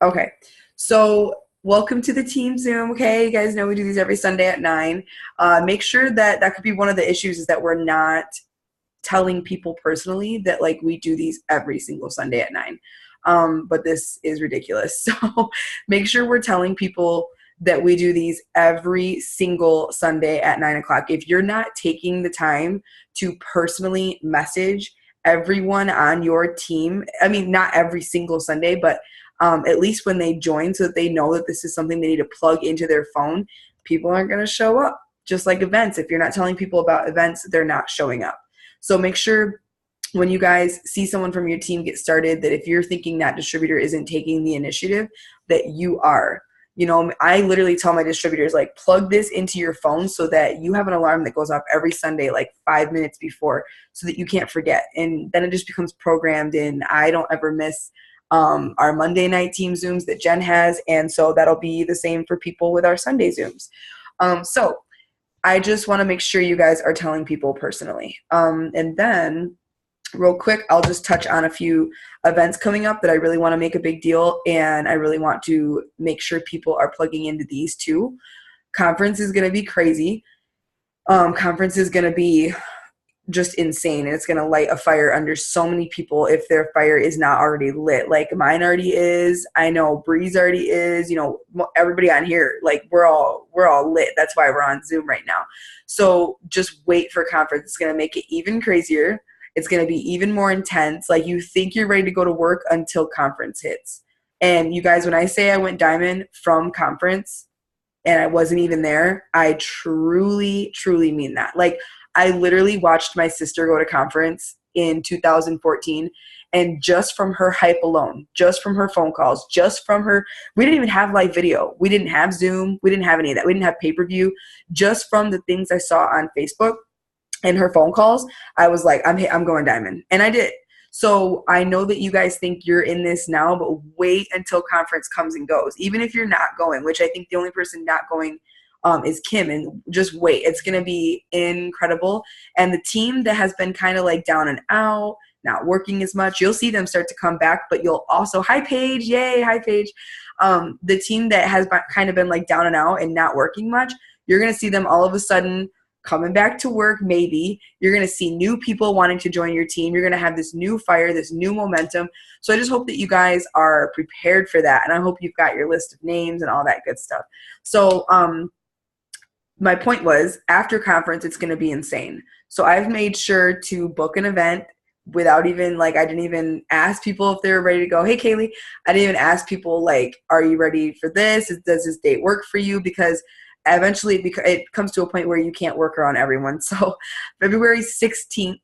Okay. So welcome to the team Zoom. Okay. You guys know we do these every Sunday at 9. Make sure that that could be one of the issues is that we're not telling people personally that like we do these every single Sunday at 9. But this is ridiculous. So make sure we're telling people that we do these every single Sunday at 9 o'clock. If you're not taking the time to personally message everyone on your team, I mean, not every single Sunday, but at least when they join so that they know that this is something they need to plug into their phone, people aren't going to show up. Just like events. If you're not telling people about events, they're not showing up. So make sure when you guys see someone from your team get started that if you're thinking that distributor isn't taking the initiative, that you are. You know, I literally tell my distributors, like, plug this into your phone so that you have an alarm that goes off every Sunday, like 5 minutes before, so that you can't forget. And then it just becomes programmed and I don't ever miss our Monday night team Zooms that Jen has. And so that'll be the same for people with our Sunday Zooms. So I just want to make sure you guys are telling people personally. And then real quick, I'll just touch on a few events coming up that I really want to make a big deal, and I really want to make sure people are plugging into these too. Conference is going to be crazy. Conference is going to be just insane, and it's going to light a fire under so many people if their fire is not already lit. Like mine already is. I know Bree's already is. You know, everybody on here, like we're all lit. That's why we're on Zoom right now. So just wait for conference. It's going to make it even crazier. It's going to be even more intense. Like you think you're ready to go to work until conference hits. And you guys, when I say I went diamond from conference and I wasn't even there, I truly, truly mean that. Like I literally watched my sister go to conference in 2014, and just from her hype alone, just from her phone calls, just from her, we didn't even have live video. We didn't have Zoom. We didn't have any of that. We didn't have pay-per-view. Just from the things I saw on Facebook and her phone calls, I was like, I'm going diamond. And I did. So I know that you guys think you're in this now, but wait until conference comes and goes. Even if you're not going, which I think the only person not going is Kim, and just wait. It's going to be incredible. And the team that has been kind of like down and out, not working as much, you'll see them start to come back, but you'll also, hi Paige, yay, hi Paige. The team that has kind of been like down and out and not working much, you're going to see them all of a sudden coming back to work. Maybe you're going to see new people wanting to join your team. You're going to have this new fire, this new momentum. So I just hope that you guys are prepared for that. And I hope you've got your list of names and all that good stuff. So, my point was, after conference, it's going to be insane. So I've made sure to book an event without even, like, I didn't even ask people if they were ready to go. Hey, Kaylee, I didn't even ask people, like, are you ready for this? Does this date work for you? Because eventually it comes to a point where you can't work around everyone. So February 16th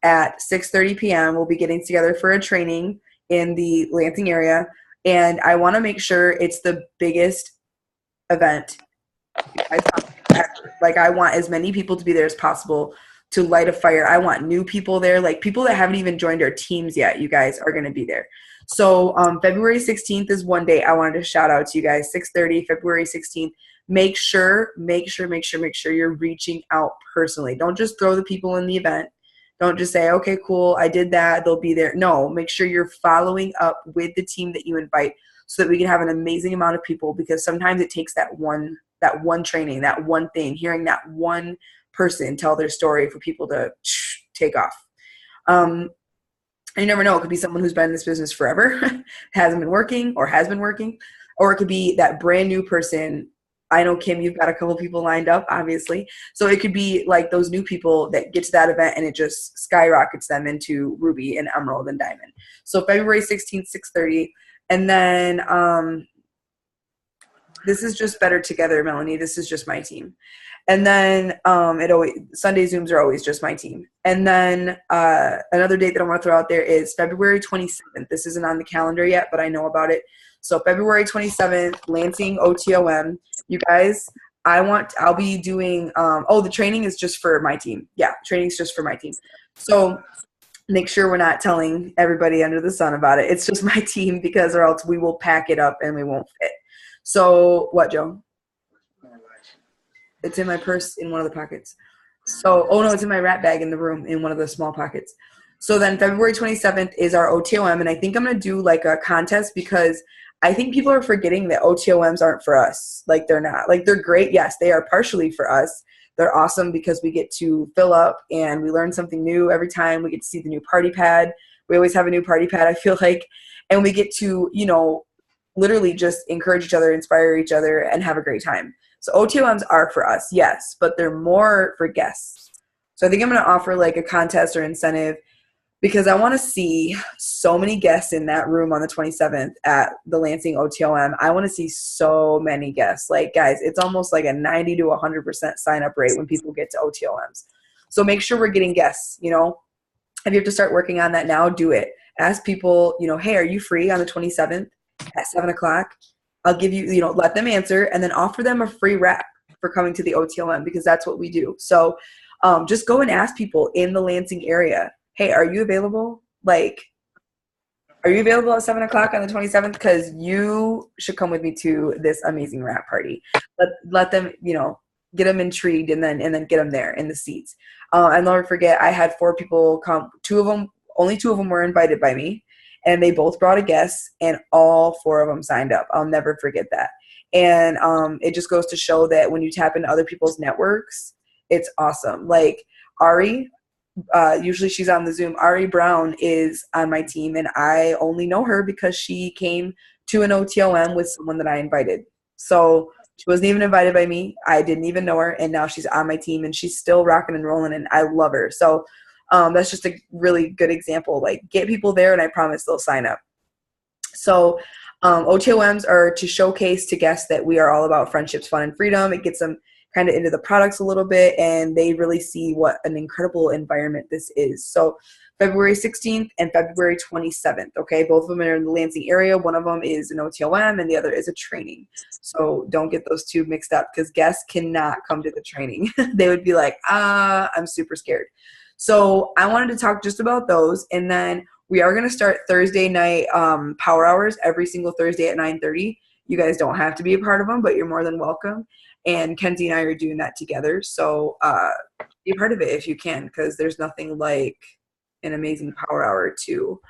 at 6:30 p.m., we'll be getting together for a training in the Lansing area. And I want to make sure it's the biggest event. Like I want as many people to be there as possible to light a fire. I want new people there, like people that haven't even joined our teams yet. You guys are going to be there. So February 16th is one day I wanted to shout out to you guys. 6:30, February 16th. Make sure you're reaching out personally. Don't just throw the people in the event. Don't just say, okay, cool, I did that, they'll be there. No, make sure you're following up with the team that you invite so that we can have an amazing amount of people, because sometimes it takes that one training, that one thing, hearing that one person tell their story for people to take off. And you never know, it could be someone who's been in this business forever, hasn't been working or has been working, or it could be that brand new person. I know, Kim, you've got a couple people lined up, obviously. So it could be like those new people that get to that event and it just skyrockets them into Ruby and Emerald and Diamond. So February 16th, 6:30. And then this is just Better Together, Melanie. This is just my team. And then Sunday Zooms are always just my team. And then another date that I want to throw out there is February 27th. This isn't on the calendar yet, but I know about it. So February 27th, Lansing OTOM. You guys, I'll be doing, the training is just for my team. Yeah, training is just for my team. So make sure we're not telling everybody under the sun about it. It's just my team, because or else we will pack it up and we won't fit. So what, Joe? It's in my purse in one of the pockets. So, oh no, it's in my wrap bag in the room in one of the small pockets. So then February 27th is our OTOM, and I think I'm going to do like a contest, because I think people are forgetting that OTOMs aren't for us. Like, they're not. Like, they're great. Yes, they are partially for us. They're awesome because we get to fill up and we learn something new every time. We get to see the new party pad. We always have a new party pad, I feel like. And we get to, you know, literally just encourage each other, inspire each other, and have a great time. So OTOMs are for us, yes, but they're more for guests. So I think I'm going to offer like a contest or incentive because I want to see so many guests in that room on the 27th at the Lansing OTOM. I want to see so many guests. Like, guys, it's almost like a 90 to 100% sign-up rate when people get to OTOMs. So make sure we're getting guests, you know. If you have to start working on that now, do it. Ask people, you know, hey, are you free on the 27th at 7 o'clock? I'll give you, you know, let them answer and then offer them a free wrap for coming to the OTOM because that's what we do. So just go and ask people in the Lansing area, hey, are you available? Like, are you available at 7 o'clock on the 27th? Because you should come with me to this amazing wrap party. Let them, you know, get them intrigued and then get them there in the seats. I'll never forget, I had 4 people come. Only 2 of them were invited by me, and they both brought a guest, and all 4 of them signed up. I'll never forget that. And it just goes to show that when you tap into other people's networks, it's awesome. Like Ari, usually she's on the Zoom. Ari Brown is on my team, and I only know her because she came to an OTOM with someone that I invited. So she wasn't even invited by me. I didn't even know her, and now she's on my team, and she's still rocking and rolling, and I love her. So that's just a really good example. Like, get people there, and I promise they'll sign up. So OTOMs are to showcase to guests that we are all about friendships, fun, and freedom. It gets them kind of into the products a little bit, and they really see what an incredible environment this is. So February 16th and February 27th, okay? Both of them are in the Lansing area. One of them is an OTOM, and the other is a training. So don't get those 2 mixed up because guests cannot come to the training. They would be like, I'm super scared. So I wanted to talk just about those, and then we are going to start Thursday night power hours every single Thursday at 9:30. You guys don't have to be a part of them, but you're more than welcome. And Kenzie and I are doing that together. So be a part of it if you can, because there's nothing like an amazing power hour to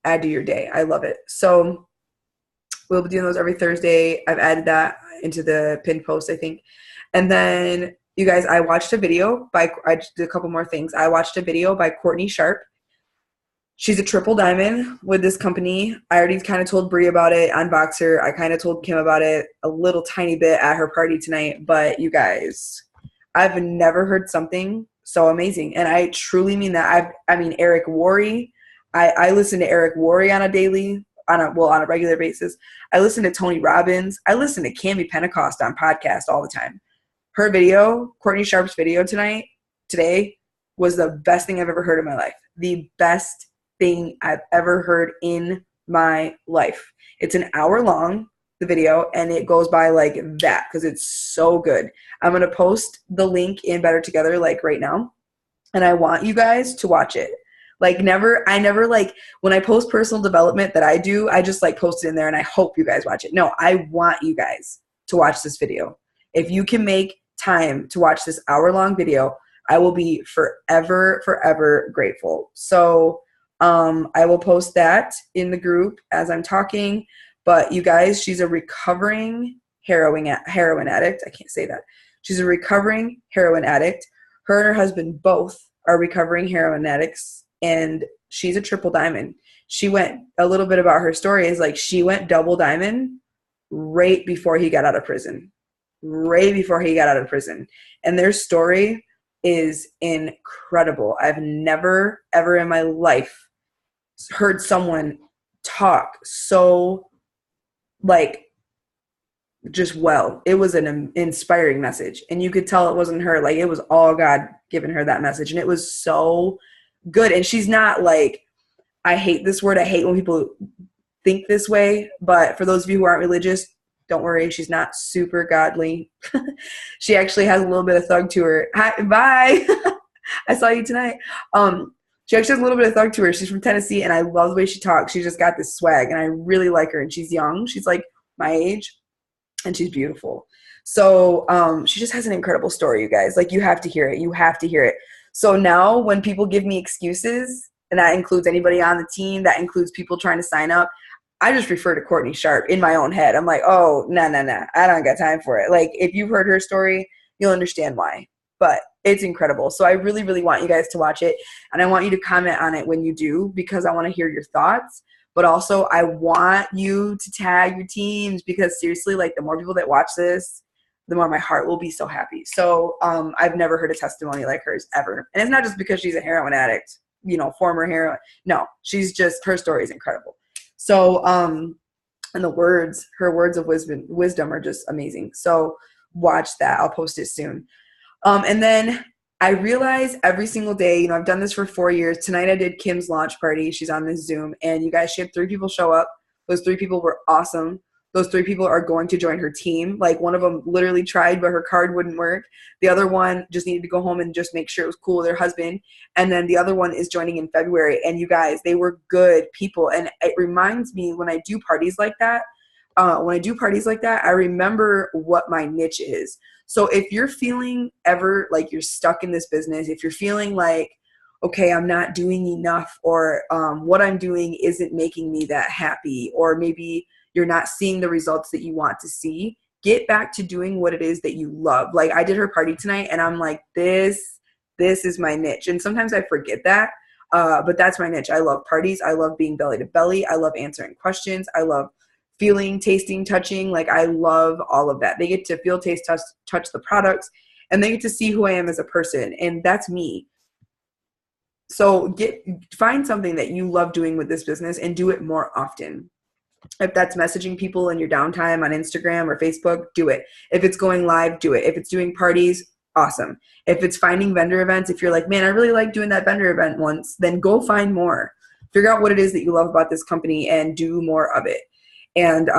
add to your day. I love it. So we'll be doing those every Thursday. I've added that into the pinned post, I think. And then, you guys, I watched a video I did a couple more things. I watched a video by Courtney Sharp. She's a triple diamond with this company. I already kind of told Brie about it on Boxer. I kind of told Kim about it a little tiny bit at her party tonight. But you guys, I've never heard something so amazing. And I truly mean that. I mean, Eric Worre. I listen to Eric Worre on a regular basis. I listen to Tony Robbins. I listen to Cammie Pentecost on podcast all the time. Her video, Courtney Sharp's video today, was the best thing I've ever heard in my life. The best thing I've ever heard in my life. It's an hour long, the video, and it goes by like that because it's so good. I'm going to post the link in Better Together like right now, and I want you guys to watch it. Like I never like when I post personal development that I do, I just like post it in there and I hope you guys watch it. No, I want you guys to watch this video. If you can make time to watch this hour-long video, I will be forever, forever grateful. So I will post that in the group as I'm talking. But you guys, she's a recovering heroin addict. I can't say that. She's a recovering heroin addict. Her and her husband both are recovering heroin addicts, and she's a triple diamond. She went, a little bit about her story is like she went double diamond right before he got out of prison. And their story is incredible. I've never, ever in my life heard someone talk so, like, just well. It was an inspiring message. And you could tell it wasn't her. Like, it was all God giving her that message. And it was so good. And she's not like, I hate this word. I hate when people think this way. But for those of you who aren't religious, don't worry, she's not super godly. She actually has a little bit of thug to her. Hi, bye. I saw you tonight. She actually has a little bit of thug to her. She's from Tennessee, and I love the way she talks. She's just got this swag, and I really like her. And she's young. She's like my age, and she's beautiful. So she just has an incredible story, you guys. Like, you have to hear it. You have to hear it. So now when people give me excuses, and that includes anybody on the team, that includes people trying to sign up, I just refer to Courtney Sharp in my own head. I'm like, oh, no, I don't got time for it. Like, if you've heard her story, you'll understand why. But it's incredible. So I really, really want you guys to watch it. And I want you to comment on it when you do, because I want to hear your thoughts. But also, I want you to tag your teams, because seriously, like, the more people that watch this, the more my heart will be so happy. So I've never heard a testimony like hers ever. And it's not just because she's a heroin addict, you know, former heroin. No, she's just, her story is incredible. So, and her words of wisdom are just amazing. So watch that. I'll post it soon. And then I realize every single day, you know, I've done this for 4 years. Tonight I did Kim's launch party. She's on this Zoom, and you guys, she had 3 people show up. Those 3 people were awesome. Those 3 people are going to join her team. Like, one of them literally tried, but her card wouldn't work. The other one just needed to go home and just make sure it was cool with her husband. And then the other one is joining in February. And you guys, they were good people. And it reminds me, when I do parties like that, I remember what my niche is. So if you're feeling ever like you're stuck in this business, if you're feeling like, okay, I'm not doing enough, or what I'm doing isn't making me that happy, or maybe you're not seeing the results that you want to see, get back to doing what it is that you love. Like, I did her party tonight, and I'm like, this is my niche. And sometimes I forget that, but that's my niche. I love parties. I love being belly to belly. I love answering questions. I love feeling, tasting, touching. Like, I love all of that. They get to feel, taste, touch the products, and they get to see who I am as a person. And that's me. So find something that you love doing with this business and do it more often. If that's messaging people in your downtime on Instagram or Facebook, do it. If it's going live, do it. If it's doing parties, awesome. If it's finding vendor events, if you're like, man, I really like doing that vendor event once, then go find more. Figure out what it is that you love about this company and do more of it. And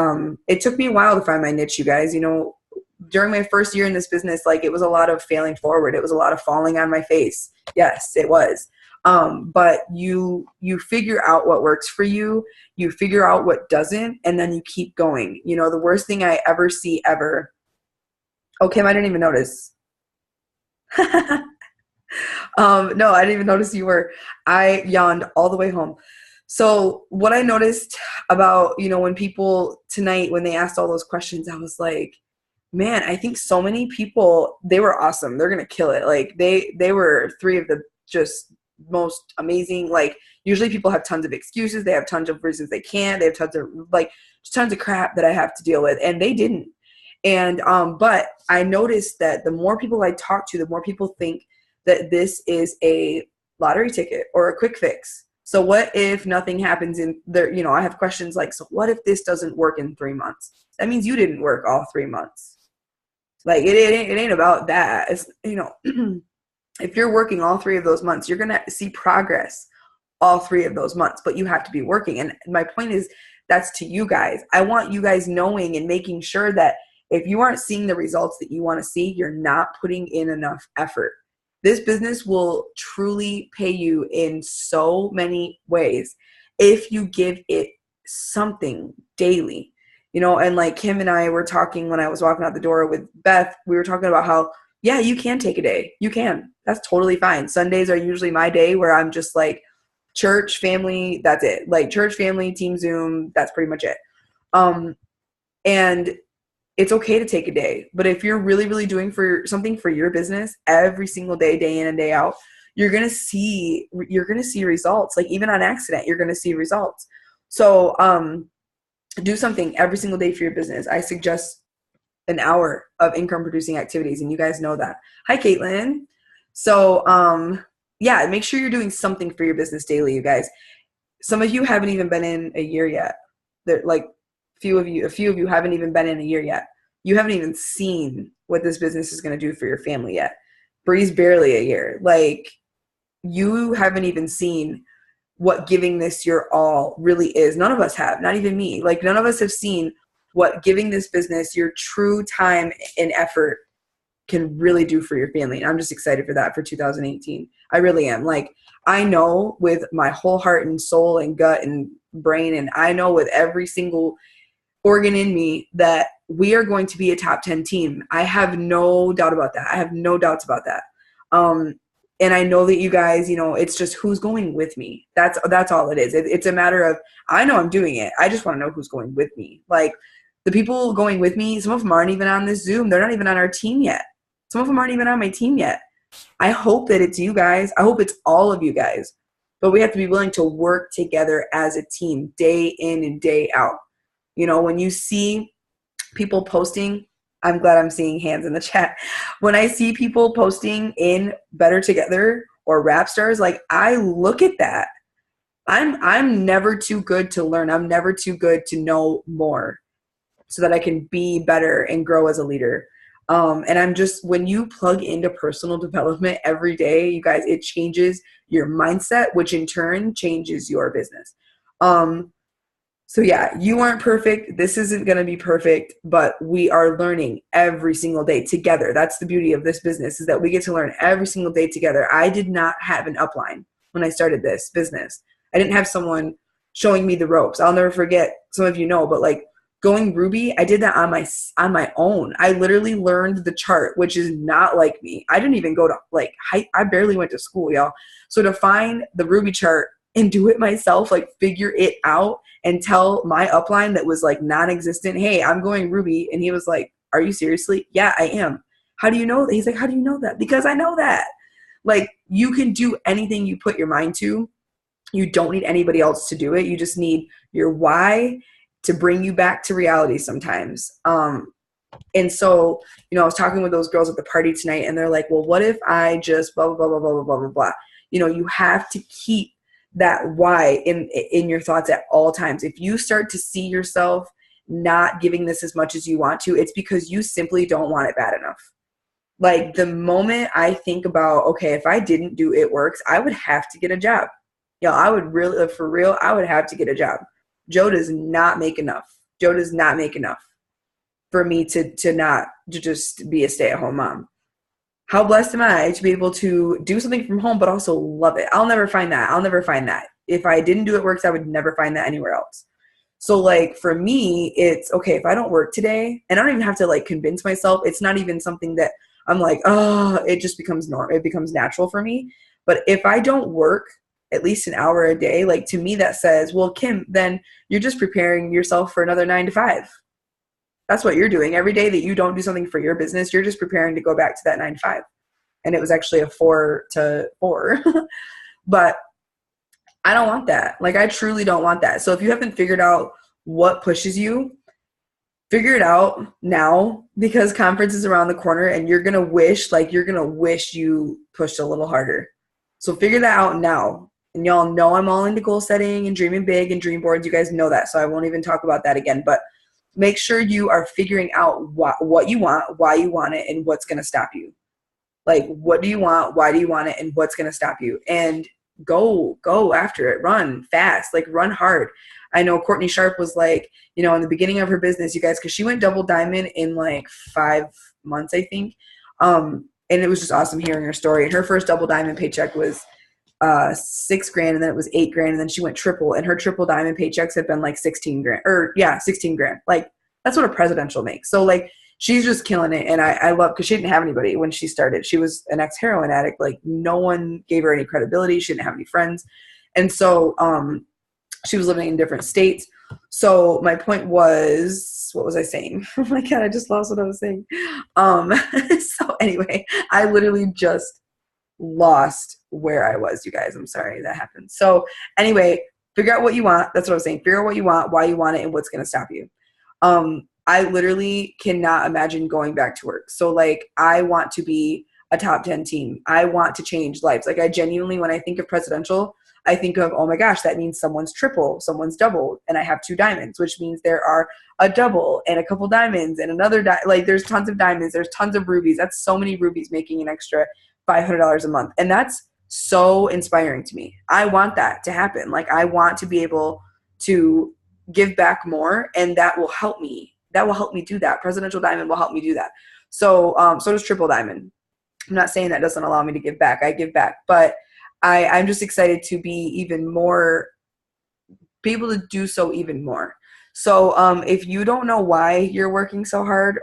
it took me a while to find my niche, you guys. You know, during my first year in this business, like, it was a lot of failing forward. It was a lot of falling on my face. Yes, it was. But you figure out what works for you, you figure out what doesn't, and then you keep going. You know, the worst thing I ever see ever. Oh, Kim, I didn't even notice. No, I didn't even notice you were. I yawned all the way home. So what I noticed about, you know, when people tonight, when they asked all those questions, I was like, man, I think so many people, they were awesome. They're going to kill it. Like, they were 3 of the just most amazing. Like, usually people have tons of excuses. They have tons of reasons they can't. They have tons of crap that I have to deal with, and they didn't. And but I noticed that the more people I talk to, the more people think that this is a lottery ticket or a quick fix. So what if nothing happens in there? You know, I have questions like, so what if this doesn't work in 3 months? That means you didn't work all 3 months. Like, it ain't about that. It's, you know, if you're working all 3 of those months, you're going to see progress all 3 of those months, but you have to be working. And my point is, that's to you guys. I want you guys knowing and making sure that if you aren't seeing the results that you want to see, you're not putting in enough effort. This business will truly pay you in so many ways if you give it something daily. You know, and like Kim and I were talking when I was walking out the door with Beth, we were talking about how, yeah, you can take a day. You can. That's totally fine. Sundays are usually my day where I'm just like, church, family, that's it. Like, church, family, team Zoom, that's pretty much it. And it's okay to take a day. But if you're really, really doing something for your business every single day, day in and day out, you're going to see results. Like, even on accident, you're going to see results. So do something every single day for your business. I suggest an hour of income producing activities, and you guys know that. Hi, Caitlin. So yeah, make sure you're doing something for your business daily, you guys. Some of you haven't even been in a year yet. Like, a few of you haven't even been in a year yet. You haven't even seen what this business is going to do for your family yet. Bree's barely a year. Like, you haven't even seen what giving this your all really is. None of us have, not even me. Like, none of us have seen what giving this business your true time and effort can really do for your family. And I'm just excited for that for 2018. I really am. Like, I know with my whole heart and soul and gut and brain, and I know with every single organ in me, that we are going to be a top 10 team. I have no doubt about that. I have no doubts about that. And I know that you guys, you know, it's just who's going with me. That's all it is. It's a matter of, I know I'm doing it. I just want to know who's going with me. Like the people going with me, some of them aren't even on this Zoom. They're not even on our team yet. Some of them aren't even on my team yet. I hope that it's you guys. I hope it's all of you guys. But we have to be willing to work together as a team day in and day out. You know, when you see people posting, I'm glad I'm seeing hands in the chat. When I see people posting in Better Together or Rap Stars, like I look at that. I'm never too good to learn. I'm never too good to know more so that I can be better and grow as a leader. And I'm just, when you plug into personal development every day, you guys, it changes your mindset, which in turn changes your business. So yeah, you aren't perfect. This isn't going to be perfect, but we are learning every single day together. That's the beauty of this business, is that we get to learn every single day together. I did not have an upline when I started this business. I didn't have someone showing me the ropes. I'll never forget, some of you know, but like going Ruby, I did that on my own. I literally learned the chart, which is not like me. I didn't even go to like I barely went to school, y'all. So to find the Ruby chart and do it myself, like figure it out and tell my upline that was like non-existent, hey, I'm going Ruby. And he was like, are you seriously? Yeah, I am. How do you know that? He's like, how do you know that? Because I know that. Like you can do anything you put your mind to. You don't need anybody else to do it. You just need your why to bring you back to reality sometimes. And so, you know, I was talking with those girls at the party tonight and they're like, well, what if I just blah, blah, blah, blah, blah, blah, blah, blah, blah. You know, you have to keep that why in your thoughts at all times. If you start to see yourself not giving this as much as you want to, it's because you simply don't want it bad enough. Like the moment I think about, okay, if I didn't do It Works, I would have to get a job. I would really, for real, I would have to get a job. Joe does not make enough. Joe does not make enough for me to just be a stay-at-home mom. How blessed am I to be able to do something from home, but also love it? I'll never find that. I'll never find that. If I didn't do It Works, I would never find that anywhere else. So like for me, it's okay, if I don't work today, and I don't even have to like convince myself, it's not even something that I'm like, oh, it just becomes normal. It becomes natural for me. But if I don't work at least an hour a day, like to me that says, well, Kim, then you're just preparing yourself for another 9 to 5. That's what you're doing. Every day that you don't do something for your business, you're just preparing to go back to that 9 to 5. And it was actually a 4 to 4. But I don't want that. Like I truly don't want that. So if you haven't figured out what pushes you, figure it out now, because conference is around the corner and you're going to wish you pushed a little harder. So figure that out now. And y'all know I'm all into goal setting and dreaming big and dream boards. You guys know that. So I won't even talk about that again, but make sure you are figuring out what you want, why you want it, and what's going to stop you. Like, what do you want? Why do you want it? And what's going to stop you? And go after it. Run fast, like run hard. I know Courtney Sharp was like, you know, in the beginning of her business, you guys, because she went double diamond in like 5 months, I think. And it was just awesome hearing her story. And her first double diamond paycheck was $6,000, and then it was $8,000, and then she went triple, and her triple diamond paychecks have been like 16 grand. Like that's what a presidential makes. So like she's just killing it. And I love, because she didn't have anybody when she started. She was an ex-heroin addict. Like no one gave her any credibility. She didn't have any friends. And so she was living in different states. So my point was, what was I saying? Oh my God, I just lost what I was saying. So anyway, I literally just lost where I was, you guys. I'm sorry that happened. So anyway, figure out what you want. That's what I was saying. Figure out what you want, why you want it, and what's going to stop you. I literally cannot imagine going back to work. So like, I want to be a top 10 team. I want to change lives. Like I genuinely, when I think of presidential, I think of, oh my gosh, that means someone's triple, someone's double, and I have 2 diamonds, which means there are a double and a couple diamonds and another, like there's tons of diamonds, there's tons of rubies. That's so many rubies making an extra $500 a month. And that's so inspiring to me. I want that to happen. Like I want to be able to give back more, and that will help me. That will help me do that. Presidential diamond will help me do that. So, so does triple diamond. I'm not saying that doesn't allow me to give back. I give back, but I'm just excited to be able to do so even more. So if you don't know why you're working so hard,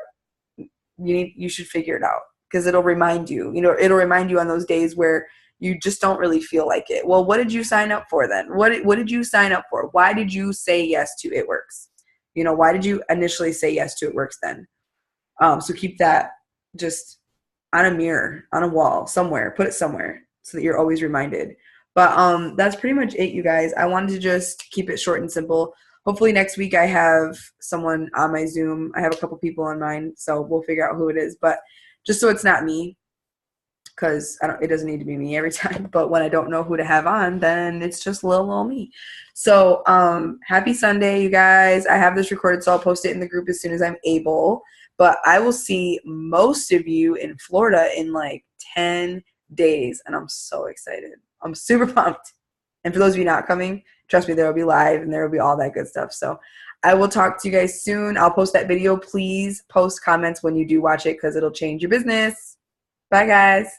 you should figure it out, because it'll remind you, it'll remind you on those days where you just don't really feel like it. Well, what did you sign up for then? What did you sign up for? Why did you say yes to It Works? You know, why did you initially say yes to It Works then? So keep that just on a mirror, on a wall, somewhere. Put it somewhere so that you're always reminded. But that's pretty much it, you guys. I wanted to just keep it short and simple. Hopefully next week I have someone on my Zoom. I have a couple people on mine, so we'll figure out who it is. But just so it's not me, because it doesn't need to be me every time. But when I don't know who to have on, then it's just little old me. So happy Sunday, you guys. I have this recorded, so I'll post it in the group as soon as I'm able. But I will see most of you in Florida in like 10 days, and I'm so excited. I'm super pumped. And for those of you not coming, trust me, there will be live and there will be all that good stuff. So I will talk to you guys soon. I'll post that video. Please post comments when you do watch it because it'll change your business. Bye, guys.